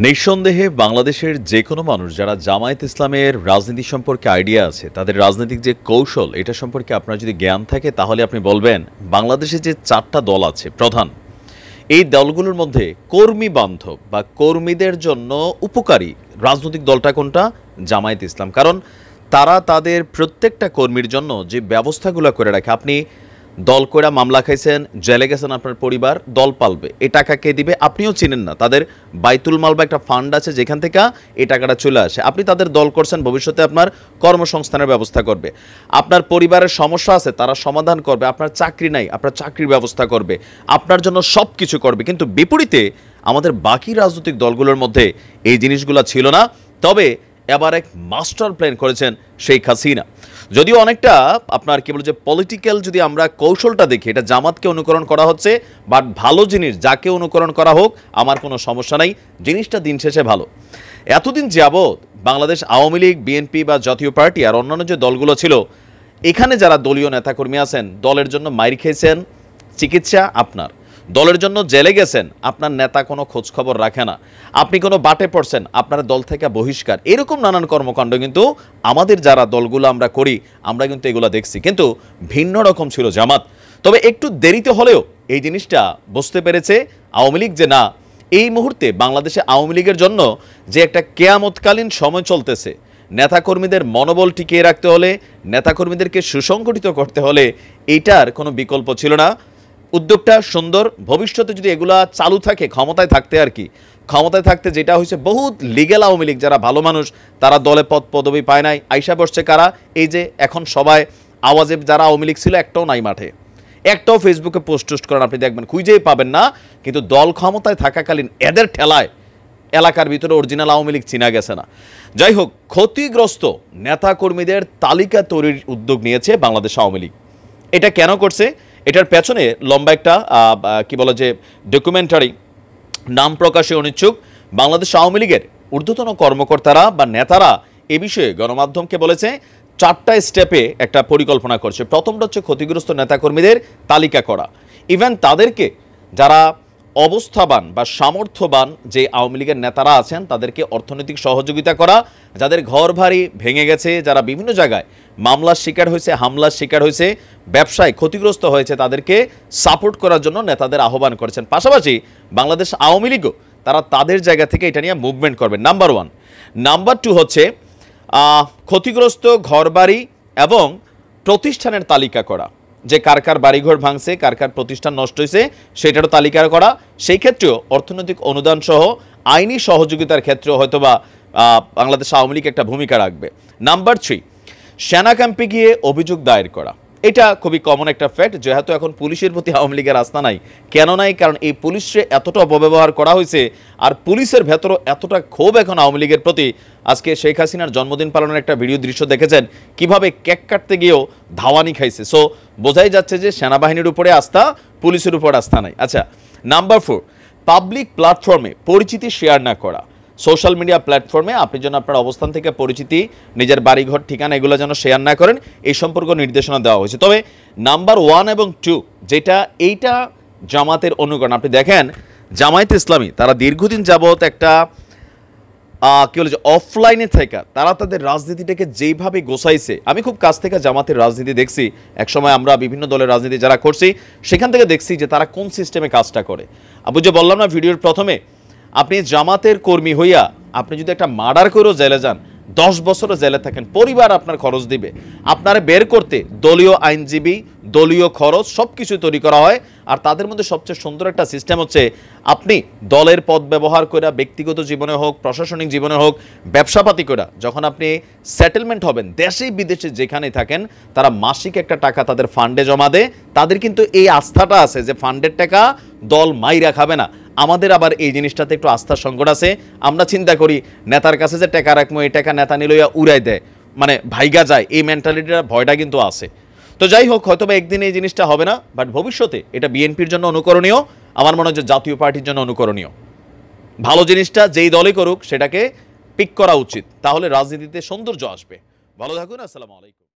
নিঃসন্দেহে বাংলাদেশের যে কোনো মানুষ যারা জামায়াত ইসলামের রাজনীতি সম্পর্কে আইডিয়া আছে, তাদের রাজনৈতিক যে কৌশল এটা সম্পর্কে আপনার যদি জ্ঞান থাকে তাহলে আপনি বলবেন বাংলাদেশে যে 4টা দল আছে প্রধান, এই দলগুলোর মধ্যে কর্মী বান্ধব বা কর্মীদের জন্য উপকারী রাজনৈতিক দলটা কোনটা? জামায়াত ইসলাম। কারণ তারা তাদের প্রত্যেকটা কর্মীর জন্য যে ব্যবস্থাগুলো করে রাখে, আপনি দল কইরা মামলা খাইছেন, জেলে গেছেন, আপনার পরিবার দল পালবে, এই টাকা কে দিবে আপনিও চিনেন না। তাদের বাইতুল মাল বা একটা ফান্ড আছে যেখান থেকে এই টাকাটা চলে আসে। আপনি তাদের দল করছেন, ভবিষ্যতে আপনার কর্মসংস্থানের ব্যবস্থা করবে, আপনার পরিবারের সমস্যা আছে তারা সমাধান করবে, আপনার চাকরি নাই আপনার চাকরির ব্যবস্থা করবে, আপনার জন্য সব কিছু করবে। কিন্তু বিপরীতে আমাদের বাকি রাজনৈতিক দলগুলোর মধ্যে এই জিনিসগুলো ছিল না। তবে এবার এক মাস্টার প্ল্যান করেছেন শেখ হাসিনা। যদিও অনেকটা আপনার কি বলে যে পলিটিক্যাল যদি আমরা কৌশলটা দেখি, এটা জামাতকে অনুকরণ করা হচ্ছে, বাট ভালো জিনিস, যাকে অনুকরণ করা হোক আমার কোনো সমস্যা নাই, জিনিসটা দিন শেষে ভালো। এতদিন যাবৎ বাংলাদেশ আওয়ামী লীগ, বিএনপি বা জাতীয় পার্টি আর অন্যান্য যে দলগুলো ছিল, এখানে যারা দলীয় নেতাকর্মী আছেন, দলের জন্য মাইর খেয়েছেন, চিকিৎসা আপনার, দলের জন্য জেলে গেছেন, আপনার নেতা কোনো খোঁজখবর রাখে না, আপনি কোনো বাটে পড়ছেন, আপনার দল থেকে বহিষ্কার, এরকম নানান কর্মকাণ্ড কিন্তু আমাদের যারা দলগুলো আমরা করি আমরা কিন্তু এগুলো দেখছি। কিন্তু ভিন্ন রকম ছিল জামাত। তবে একটু দেরিতে হলেও এই জিনিসটা বুঝতে পেরেছে আওয়ামী লীগ যে না, এই মুহূর্তে বাংলাদেশে আওয়ামী লীগের জন্য যে একটা কেয়ামতকালীন সময় চলতেছে, নেতাকর্মীদের মনোবল টিকিয়ে রাখতে হলে, নেতাকর্মীদেরকে সুসংগঠিত করতে হলে এইটার কোনো বিকল্প ছিল না। উদ্যোগটা সুন্দর, ভবিষ্যতে যদি এগুলা চালু থাকে, ক্ষমতায় থাকতে আর কি, ক্ষমতায় থাকতে যেটা হয়েছে বহুত লিগ্যাল আওয়ামী লীগ যারা ভালো মানুষ তারা দলে পদ পদবি পায় নাই, আইসা বসছে কারা? এই যে এখন সবাই আওয়াজে যারা আওয়ামী লীগ ছিল একটাও নাই মাঠে, একটাও ফেসবুকে পোস্ট টোস্ট করেন আপনি দেখবেন খুঁজেই পাবেন না। কিন্তু দল ক্ষমতায় থাকাকালীন এদের ঠেলায় এলাকার ভিতরে অরিজিনাল আওয়ামী লীগ চিনা গেছে না। যাই হোক, ক্ষতিগ্রস্ত নেতাকর্মীদের তালিকা তৈরির উদ্যোগ নিয়েছে বাংলাদেশ আওয়ামী লীগ। এটা কেন করছে? এটার পেছনে লম্বা একটা কি বলে যে ডকুমেন্টারি, নাম প্রকাশে অনিচ্ছুক বাংলাদেশ আওয়ামী লীগের ঊর্ধ্বতন কর্মকর্তারা বা নেতারা এ বিষয়ে গণমাধ্যমকে বলেছে 4টা স্টেপে একটা পরিকল্পনা করছে। প্রথমটা হচ্ছে ক্ষতিগ্রস্ত নেতাকর্মীদের তালিকা করা, ইভেন তাদেরকে যারা অবস্থাবান বা সামর্থ্যবান যে আওয়ামী লীগের নেতারা আছেন তাদেরকে অর্থনৈতিক সহযোগিতা করা, যাদের ঘর বাড়ি ভেঙে গেছে, যারা বিভিন্ন জায়গায় মামলার শিকার হয়েছে, হামলার শিকার হয়েছে, ব্যবসায় ক্ষতিগ্রস্ত হয়েছে, তাদেরকে সাপোর্ট করার জন্য নেতাদের আহ্বান করেছেন। পাশাপাশি বাংলাদেশ আওয়ামী লীগও তারা তাদের জায়গা থেকে এটা নিয়ে মুভমেন্ট করবে, নাম্বার 1। নাম্বার 2 হচ্ছে ক্ষতিগ্রস্ত ঘরবাড়ি এবং প্রতিষ্ঠানের তালিকা করা, যে কার কার বাড়িঘর ভাঙছে, কার কার প্রতিষ্ঠান নষ্ট হয়েছে সেটারও তালিকা করা। সেই ক্ষেত্রেও অর্থনৈতিক অনুদান সহ আইনি সহযোগিতার ক্ষেত্রেও হয়তোবা বাংলাদেশ আওয়ামী লীগ একটা ভূমিকা রাখবে। নাম্বার 3, সেনা ক্যাম্পে গিয়ে অভিযোগ দায়ের করা। এটা খুবই কমন একটা ফ্যাক্ট, যেহেতু এখন পুলিশের প্রতি আওয়ামী লীগের আস্থা নাই। কেন নাই? কারণ এই পুলিশে এতটা অপব্যবহার করা হয়েছে, আর পুলিশের ভেতরও এতটা ক্ষোভ এখন আওয়ামী লীগের প্রতি। আজকে শেখ হাসিনার জন্মদিন পালনের একটা ভিডিও দৃশ্য দেখেছেন, কিভাবে কেক কাটতে গিয়েও ধাওয়ানি খাইছে। সো বোঝাই যাচ্ছে যে সেনাবাহিনীর উপরে আস্থা, পুলিশের উপর আস্থা নাই। আচ্ছা, নাম্বার 4, পাবলিক প্ল্যাটফর্মে পরিচিতি শেয়ার না করা। সোশ্যাল মিডিয়া প্ল্যাটফর্মে আপনি যেন আপনার অবস্থান থেকে পরিচিতি, নিজের বাড়িঘর, ঠিকানা এগুলো যেন শেয়ার না করেন, এই সম্পর্ক নির্দেশনা দেওয়া হয়েছে। তবে নাম্বার 1 এবং 2 যেটা, এইটা জামাতের অনুকরণ। আপনি দেখেন জামায়াত ইসলামী তারা দীর্ঘদিন যাবৎ একটা কি বলে যে অফলাইনে থেকে তারা তাদের রাজনীতিটাকে যেইভাবে গোছাইছে, আমি খুব কাছ থেকে জামাতের রাজনীতি দেখছি। একসময় আমরা বিভিন্ন দলের রাজনীতি যারা করছি সেখান থেকে দেখছি যে তারা কোন সিস্টেমে কাজটা করে। আবু যে বললাম না ভিডিওর প্রথমে, আপনি জামাতের কর্মী হইয়া আপনি যদি একটা মার্ডার করেও জেলে যান, 10 বছরও জেলে থাকেন, পরিবার আপনার খরচ দিবে। আপনারা বের করতে দলীয় আইনজীবী, দলীয় খরচ সব কিছু তৈরি করা হয়। আর তাদের মধ্যে সবচেয়ে সুন্দর একটা সিস্টেম হচ্ছে, আপনি দলের পদ ব্যবহার করে ব্যক্তিগত জীবনে হোক, প্রশাসনিক জীবনে হোক, ব্যবসাপাতি করে যখন আপনি সেটেলমেন্ট হবেন, দেশে বিদেশে যেখানেই থাকেন, তারা মাসিক একটা টাকা তাদের ফান্ডে জমা দেয়। তাদের কিন্তু এই আস্থাটা আছে যে ফান্ডের টাকা দল মাইরা খাবে না। আমাদের আবার এই জিনিসটাতে একটু আস্থার সংকট আছে। আমরা চিন্তা করি নেতার কাছে যে টাকা রাখবো, এই টাকা নেতা নিলইয়া উড়াই দেয়, মানে ভাইগা যায়, এই মেন্টালিটির ভয়টা কিন্তু আছে। তো যাই হোক, হয়তো বা একদিন এই জিনিসটা হবে না, বাট ভবিষ্যতে এটা বিএনপির জন্য অনুকরণীয়, আমার মনে হয় যে জাতীয় পার্টির জন্য অনুকরণীয়। ভালো জিনিসটা যেই দলই করুক সেটাকে পিক করা উচিত, তাহলে রাজনীতিতে সৌন্দর্য আসবে। ভালো থাকুন, আসসালামু আলাইকুম।